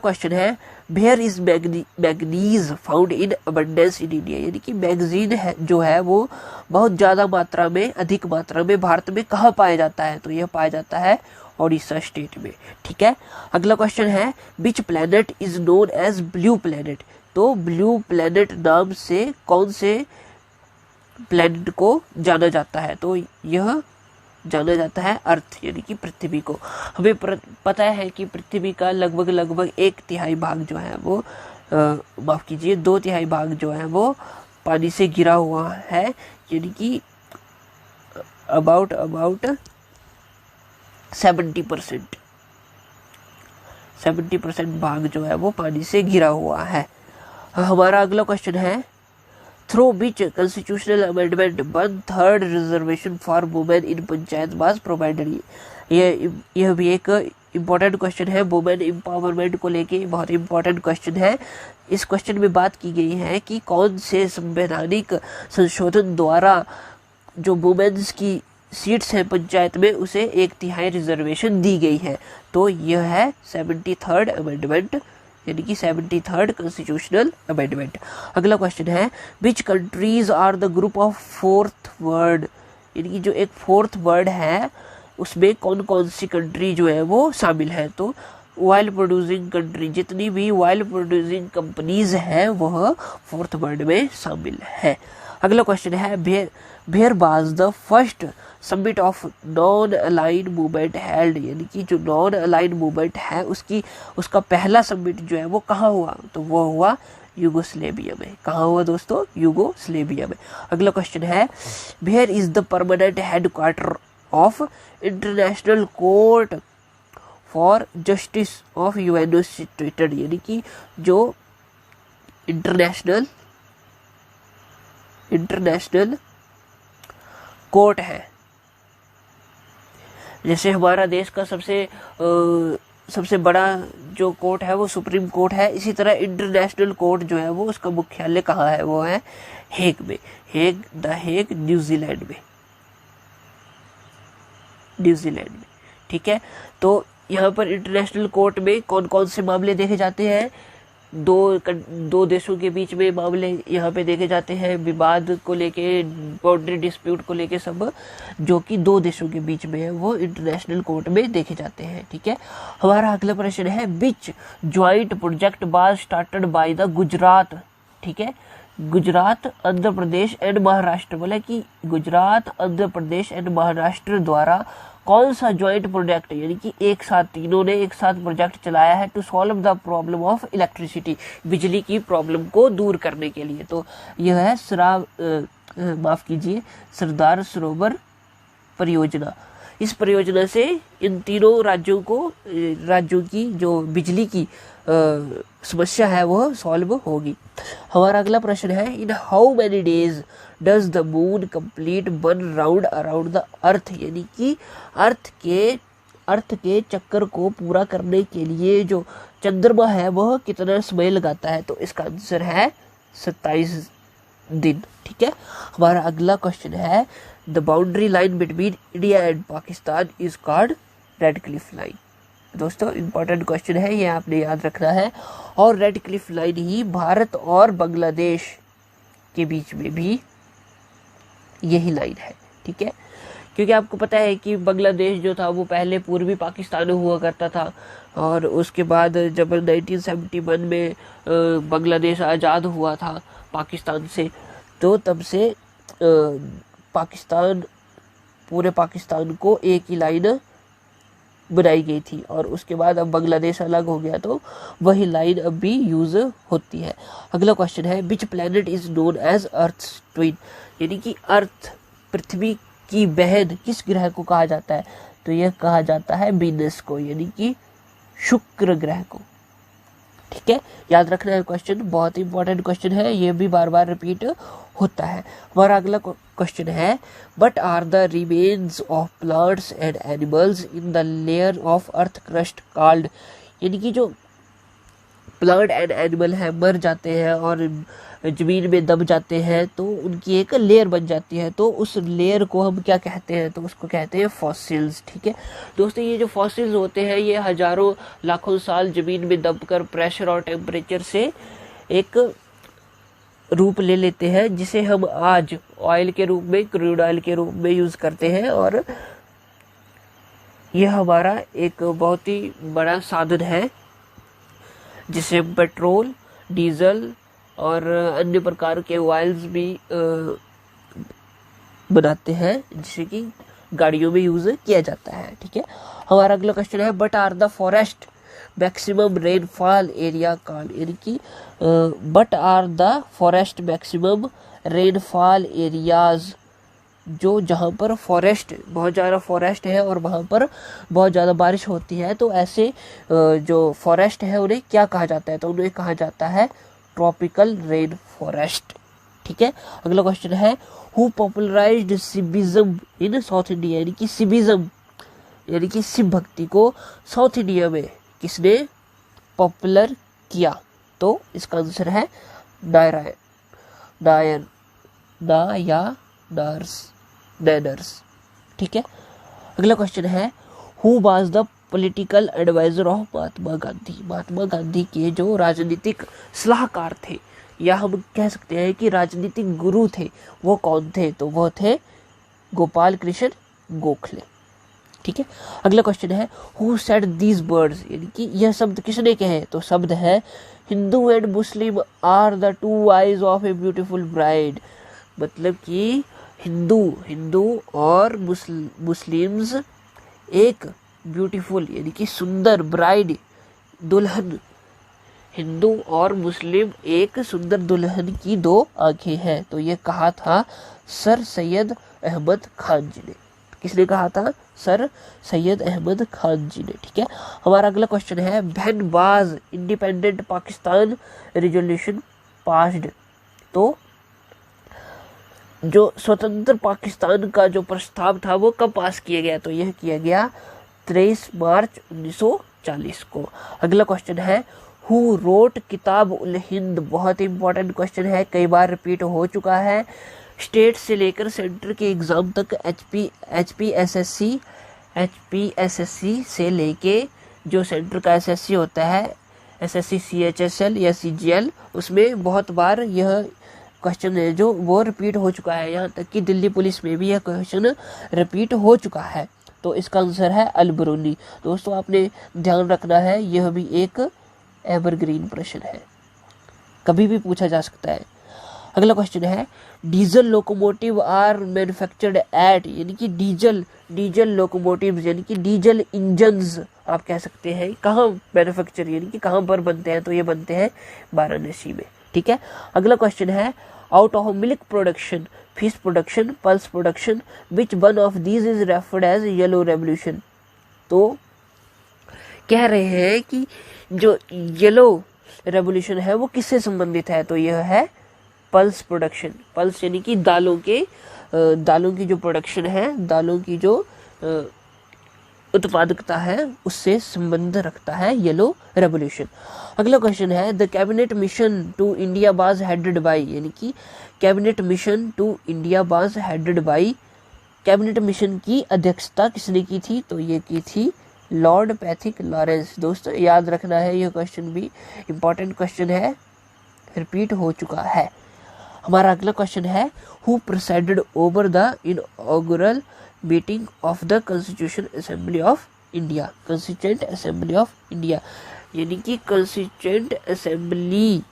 Question है, where is manganese found in abundance in India, यानी कि मैग्नीज है जो है वो बहुत ज्यादा मात्रा में, अधिक मात्रा में भारत में कहाँ पाया जाता है, तो यह पाया जाता है ओडिशा स्टेट में। ठीक है, अगला क्वेश्चन है, which planet is known as blue planet, तो ब्लू प्लेनेट नाम से कौन से प्लेनेट को जाना जाता है, तो यह जाना जाता है अर्थ यानी कि पृथ्वी को। हमें पता है कि पृथ्वी का लगभग 1/3 भाग जो है वो माफ कीजिए 2/3 भाग जो है वो पानी से घिरा हुआ है, यानी कि अबाउट 70% भाग जो है वो पानी से घिरा हुआ है। हमारा अगला क्वेश्चन है, through which constitutional amendment 1/3 reservation for women in panchayat was provided, यह भी एक इम्पोर्टेंट क्वेश्चन है, वुमेन एम्पावरमेंट को लेके बहुत इम्पोर्टेंट क्वेश्चन है। इस क्वेश्चन में बात की गई है कि कौन से संवैधानिक संशोधन द्वारा जो वुमेन्स की सीट्स हैं पंचायत में उसे 1/3 रिजर्वेशन दी गई है, तो यह है 73rd अमेंडमेंट यानी कि 73rd कॉन्स्टिट्यूशनल अमेंडमेंट। अगला क्वेश्चन है, which countries are the group of 4th world, यानी कि जो एक 4th वर्ड है उसमें कौन कौन सी कंट्री जो है वो शामिल है, तो ऑयल प्रोड्यूसिंग कंट्री, जितनी भी ऑयल प्रोड्यूसिंग कंपनीज हैं वह 4th वर्ड में शामिल है। अगला क्वेश्चन है, where was the first summit of non aligned movement held, यानी कि जो नॉन अलाइंड मूवमेंट है उसका पहला समिट जो है वो कहाँ हुआ, तो वो हुआ यूगोस्लेविया में। कहाँ हुआ दोस्तों, यूगोस्लेविया में। अगला क्वेश्चन है, where is the permanent headquarter of international court for justice of UNO situated, यानी कि जो इंटरनेशनल कोर्ट है, जैसे हमारा देश का सबसे बड़ा जो कोर्ट है वो सुप्रीम कोर्ट है, इसी तरह इंटरनेशनल कोर्ट जो है वो उसका मुख्यालय कहाँ है, वो है हेग में, द हेग न्यूजीलैंड में। ठीक है, तो यहाँ पर इंटरनेशनल कोर्ट में कौन कौन से मामले देखे जाते हैं, दो देशों के बीच में मामले यहाँ पे देखे जाते हैं, विवाद को लेके, बाउंड्री डिस्प्यूट को लेके, सब जो कि दो देशों के बीच में है वो इंटरनेशनल कोर्ट में देखे जाते हैं। ठीक है, हमारा अगला प्रश्न है, which joint project was started by the Gujarat. ठीक है, गुजरात, आंध्र प्रदेश एंड महाराष्ट्र, बोला कि गुजरात, आंध्र प्रदेश एंड महाराष्ट्र द्वारा कौन सा ज्वाइंट प्रोजेक्ट, यानी कि एक साथ तीनों ने एक साथ प्रोजेक्ट चलाया है to solve the problem of electricity, बिजली की प्रॉब्लम को दूर करने के लिए, तो यह है सरदार सरोवर परियोजना। इस परियोजना से इन तीनों राज्यों की जो बिजली की समस्या है वह सॉल्व होगी। हमारा अगला प्रश्न है, in how many days does the moon complete 1 round around the earth, यानी कि अर्थ के चक्कर को पूरा करने के लिए जो चंद्रमा है वह कितना समय लगाता है, तो इसका आंसर है 27 दिन। ठीक है, हमारा अगला क्वेश्चन है, the boundary line between India and Pakistan is called red Cliff line. दोस्तों इंपॉर्टेंट क्वेश्चन है, ये आपने याद रखना है, और रेड क्लिफ लाइन ही भारत और बांग्लादेश के बीच में भी यही लाइन है। ठीक है, क्योंकि आपको पता है कि बांग्लादेश जो था वो पहले पूर्वी पाकिस्तान हुआ करता था, और उसके बाद जब 1971 में बांग्लादेश आज़ाद हुआ था पाकिस्तान से, तो तब से पूरे पाकिस्तान को एक ही लाइन बनाई गई थी, और उसके बाद अब बांग्लादेश अलग हो गया तो वही लाइन अब भी यूज होती है। अगला क्वेश्चन है, which planet is known as earth twin, यानी कि अर्थ पृथ्वी की बहन किस ग्रह को कहा जाता है, तो यह कहा जाता है वीनस को, यानी कि शुक्र ग्रह को। ठीक है, याद रखना है, क्वेश्चन बहुत इंपॉर्टेंट क्वेश्चन है, ये भी बार बार रिपीट होता है। हमारा अगला क्वेश्चन है, what are the remains of plants and animals in the layer of earth crust called, यानी कि जो प्लांट एंड एनिमल है मर जाते हैं और जमीन में दब जाते हैं तो उनकी एक लेयर बन जाती है, तो उस लेयर को हम क्या कहते हैं, तो उसको कहते हैं फॉसिल्स। ठीक है दोस्तों, ये जो फॉसिल्स होते हैं ये हजारों लाखों साल जमीन में दबकर प्रेशर और टेम्परेचर से एक रूप ले लेते हैं, जिसे हम आज ऑयल के रूप में, क्रूड ऑयल के रूप में यूज करते हैं। और यह हमारा एक बहुत ही बड़ा साधन है जिसे पेट्रोल, डीजल और अन्य प्रकार के ऑयल्स भी बनाते हैं, जिसे कि गाड़ियों में यूज किया जाता है। ठीक है, हमारा अगला क्वेश्चन है what are the forest maximum rainfall area called, यानी कि what are the forest maximum rainfall areas, जो जहाँ पर फॉरेस्ट, बहुत ज़्यादा फॉरेस्ट है और वहाँ पर बहुत ज़्यादा बारिश होती है, तो ऐसे जो फॉरेस्ट है उन्हें क्या कहा जाता है, तो उन्हें कहा जाता है ट्रॉपिकल रेन फॉरेस्ट। ठीक है, अगला क्वेश्चन है who popularised Saivism in South India, यानी कि सिबिज्म यानी कि शिव भक्ति को साउथ इंडिया में किसने पॉपुलर किया, तो इसका आंसर है नारायण नैनर्स। ठीक है, अगला क्वेश्चन है who was the political adviser of Mahatma Gandhi, Mahatma Gandhi के जो राजनीतिक सलाहकार थे या हम कह सकते हैं कि राजनीतिक गुरु थे, वो कौन थे, तो वो थे गोपाल कृष्ण गोखले। ठीक है, अगला क्वेश्चन है हु सेड दीज वर्ड्स, यानी कि यह शब्द किसने कहे, तो शब्द है Hindu and Muslim are the two eyes of a beautiful bride, मतलब कि हिंदू और मुस्लिम्स एक ब्यूटीफुल यानी कि सुंदर ब्राइड दुल्हन, हिंदू और मुस्लिम एक सुंदर दुल्हन की दो आंखें हैं, तो ये कहा था सर सैयद अहमद खान जी ने। किसने कहा था, सर सैयद अहमद खान जी ने। ठीक है, हमारा अगला क्वेश्चन है when was independent Pakistan resolution passed, तो जो स्वतंत्र पाकिस्तान का जो प्रस्ताव था वो कब पास किया गया, तो यह किया गया 23 मार्च 1940 को। अगला क्वेश्चन है हु रोट किताब उल हिंद, बहुत इंपॉर्टेंट क्वेश्चन है, कई बार रिपीट हो चुका है। स्टेट से लेकर सेंटर के एग्जाम तक एचपीएसएससी से लेके जो सेंटर का एसएससी होता है, एसएससी सीएचएसएल या सीजीएल, उसमें बहुत बार यह क्वेश्चन है जो वो रिपीट हो चुका है, यहाँ तक कि दिल्ली पुलिस में भी यह क्वेश्चन रिपीट हो चुका है, तो इसका आंसर है अलबरूनी। दोस्तों आपने ध्यान रखना है, यह भी एक एवरग्रीन प्रश्न है, कभी भी पूछा जा सकता है। अगला क्वेश्चन है diesel locomotive are manufactured at, यानी कि डीजल लोकोमोटिव यानी कि डीजल इंजन्स आप कह सकते हैं, कहाँ मैन्युफैक्चर यानी कि कहाँ पर बनते हैं, तो ये बनते हैं वाराणसी में। ठीक है, अगला क्वेश्चन है out of milk production, fish production, pulse production, which one of these is referred as yellow revolution, तो कह रहे हैं कि जो येलो रेवोल्यूशन है वो किससे संबंधित है, तो यह है पल्स प्रोडक्शन। पल्स यानी कि दालों की जो प्रोडक्शन है, दालों की जो उत्पादकता है उससे संबंध रखता है येलो रेवोल्यूशन। अगला क्वेश्चन है the cabinet mission to India was headed by, यानी कि cabinet mission to India was headed by, cabinet mission की अध्यक्षता किसने की थी, तो ये की थी लॉर्ड पैथिक लॉरेंस। दोस्तों याद रखना है, यह क्वेश्चन भी इंपॉर्टेंट क्वेश्चन है, रिपीट हो चुका है। हमारा अगला क्वेश्चन है who presided over the inaugural meeting of the constitution assembly of India, constituent assembly of India, यानी कि कॉन्स्टिट्यूएंट असेंबली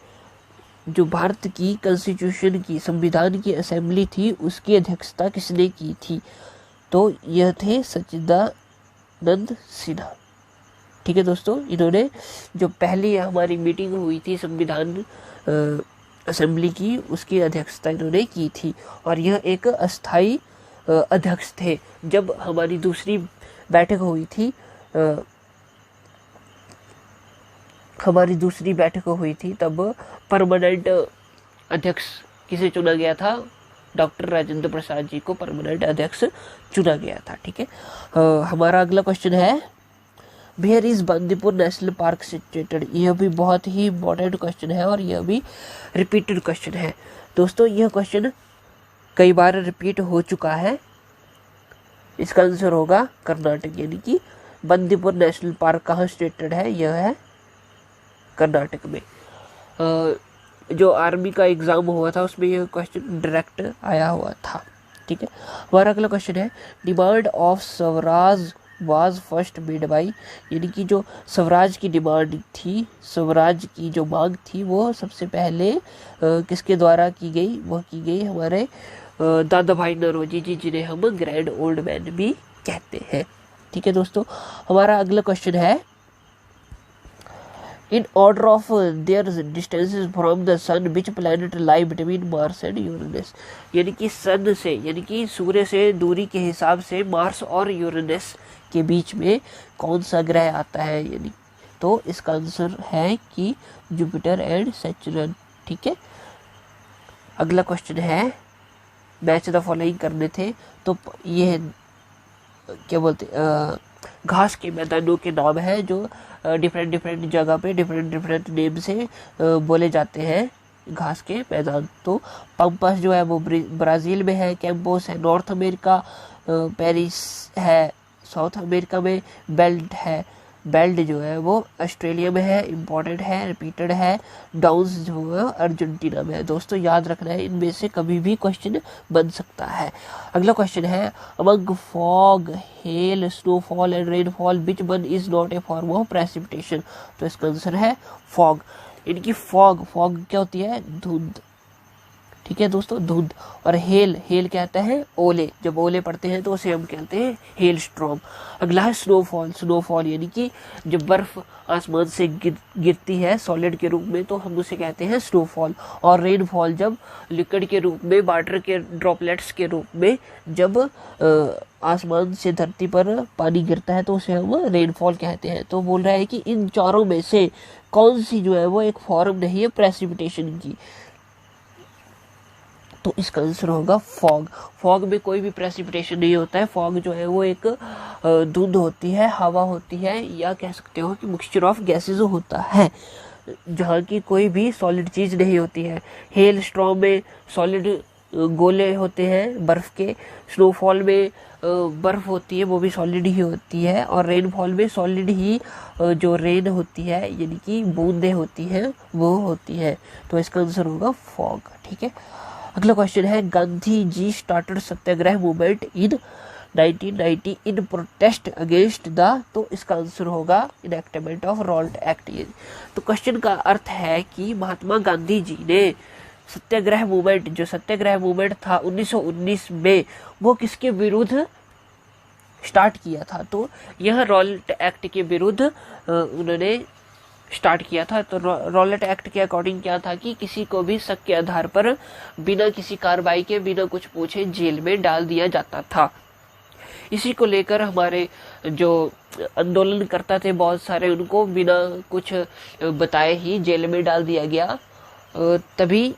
जो भारत की कॉन्स्टिट्यूशन की, संविधान की असेंबली थी, उसकी अध्यक्षता किसने की थी, तो यह थे सच्चिदानंद सिन्हा। ठीक है दोस्तों, इन्होंने जो पहली हमारी मीटिंग हुई थी संविधान असेंबली की, उसकी अध्यक्षता इन्होंने की थी, और यह एक अस्थाई अध्यक्ष थे। जब हमारी दूसरी बैठक हुई थी तब परमानेंट अध्यक्ष किसे चुना गया था, डॉक्टर राजेंद्र प्रसाद जी को परमानेंट अध्यक्ष चुना गया था। ठीक है, हमारा अगला क्वेश्चन है where is Bandipur national park situated? यह भी बहुत ही इम्पोर्टेंट क्वेश्चन है और यह भी रिपीटेड क्वेश्चन है। दोस्तों यह क्वेश्चन कई बार रिपीट हो चुका है। इसका आंसर होगा कर्नाटक, यानी कि बंदीपुर नेशनल पार्क कहाँ सिचुएटेड है? यह है कर्नाटक में। जो आर्मी का एग्जाम हुआ था उसमें यह क्वेश्चन डायरेक्ट आया हुआ था। ठीक है, हमारा अगला क्वेश्चन है demand of Swaraj was first made by, यानी कि जो स्वराज की डिमांड थी, स्वराज की जो मांग थी वो सबसे पहले किसके द्वारा की गई? वह की गई हमारे दादा भाई नौरोजी जी, जिन्हें हम ग्रैंड ओल्ड मैन भी कहते हैं। ठीक है दोस्तों, हमारा अगला क्वेश्चन है in order of their distances from the sun which planet lie between Mars and Uranus, यानी कि सन से, यानी कि सूर्य से दूरी के हिसाब से मार्स और यूरेनस के बीच में कौन सा ग्रह आता है? यानी तो इसका आंसर है कि जुपिटर एंड सैटर्न। ठीक है, अगला क्वेश्चन है मैच द फॉलोइंग करने थे, तो ये क्या बोलते घास के मैदानों के नाम है जो डिफरेंट जगह पे डिफरेंट नेम से बोले जाते हैं घास के मैदान। तो पंपस जो है वो ब्राज़ील में है, कैम्पोस है नॉर्थ अमेरिका, पेरिस है साउथ अमेरिका में, बेल्ट जो है वो ऑस्ट्रेलिया में है, इम्पोर्टेंट है, रिपीटेड है, डाउन्स जो है अर्जेंटीना में है। दोस्तों याद रखना है, इनमें से कभी भी क्वेश्चन बन सकता है। अगला क्वेश्चन है among fog, hello, snowfall and rainfall which one is not a form of precipitation? तो इसका आंसर है फॉग। इनकी फॉग क्या होती है? धुंध। ठीक है दोस्तों, धुंध। और हेल क्या कहते हैं? ओले। जब ओले पड़ते हैं तो उसे हम कहते हैं हेल स्टॉर्म। अगला है स्नोफॉल यानी कि जब बर्फ आसमान से गिरती है सॉलिड के रूप में तो हम उसे कहते हैं स्नोफॉल। और रेनफॉल जब लिक्विड के रूप में, वाटर के ड्रॉपलेट्स के रूप में जब आसमान से धरती पर पानी गिरता है तो उसे हम रेनफॉल कहते हैं। तो बोल रहा है कि इन चारों में से कौन सी जो है वो एक फॉर्म नहीं है प्रेसिपिटेशन की? तो इसका आंसर होगा फॉग में कोई भी प्रेसिपिटेशन नहीं होता है। फॉग जो है वो एक धुंध होती है, हवा होती है, या कह सकते हो कि मिक्सचर ऑफ गैसेज होता है जहाँ की कोई भी सॉलिड चीज़ नहीं होती है। हेल स्टॉर्म में सॉलिड गोले होते हैं बर्फ़ के, स्नोफॉल में बर्फ़ होती है वो भी सॉलिड ही होती है, और रेनफॉल में सॉलिड ही जो रेन होती है यानी कि बूंदें होती हैं वो होती है। तो इसका आंसर होगा फॉग। ठीक है, अगला क्वेश्चन है Gandhi ji started satyagraha movement in 1990 in protest against the, तो इसका आंसर होगा इनएक्टमेंट ऑफ रॉल्ट एक्ट। तो क्वेश्चन का अर्थ है कि महात्मा गांधी जी ने सत्याग्रह मूवमेंट था 1919 में, वो किसके विरुद्ध स्टार्ट किया था? तो यह रॉल्ट एक्ट के विरुद्ध उन्होंने स्टार्ट किया था। तो रॉलेट एक्ट के अकॉर्डिंग क्या था कि किसी को भी शक के आधार पर बिना किसी कार्रवाई के, बिना कुछ पूछे जेल में डाल दिया जाता था। इसी को लेकर हमारे जो आंदोलन करता थे बहुत सारे, उनको बिना कुछ बताए ही जेल में डाल दिया गया। तभी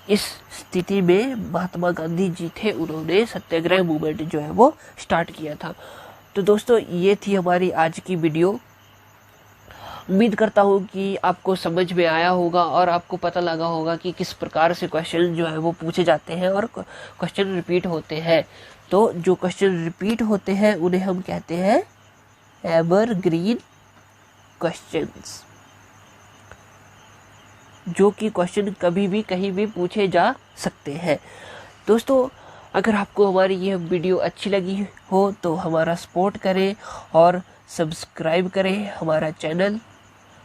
इस स्थिति में महात्मा गांधी जी थे, उन्होंने सत्याग्रह मूवमेंट जो है वो स्टार्ट किया था। तो दोस्तों ये थी हमारी आज की वीडियो। उम्मीद करता हूँ कि आपको समझ में आया होगा और आपको पता लगा होगा कि किस प्रकार से क्वेश्चन जो है वो पूछे जाते हैं और क्वेश्चन रिपीट होते हैं। तो जो क्वेश्चन रिपीट होते हैं उन्हें हम कहते हैं एवरग्रीन क्वेश्चंस, जो कि क्वेश्चन कभी भी कहीं भी पूछे जा सकते हैं। दोस्तों अगर आपको हमारी यह वीडियो अच्छी लगी हो तो हमारा सपोर्ट करें और सब्सक्राइब करें हमारा चैनल।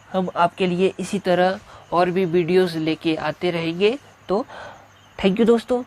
हम आपके लिए इसी तरह और भी वीडियोस लेके आते रहेंगे। तो थैंक यू दोस्तों।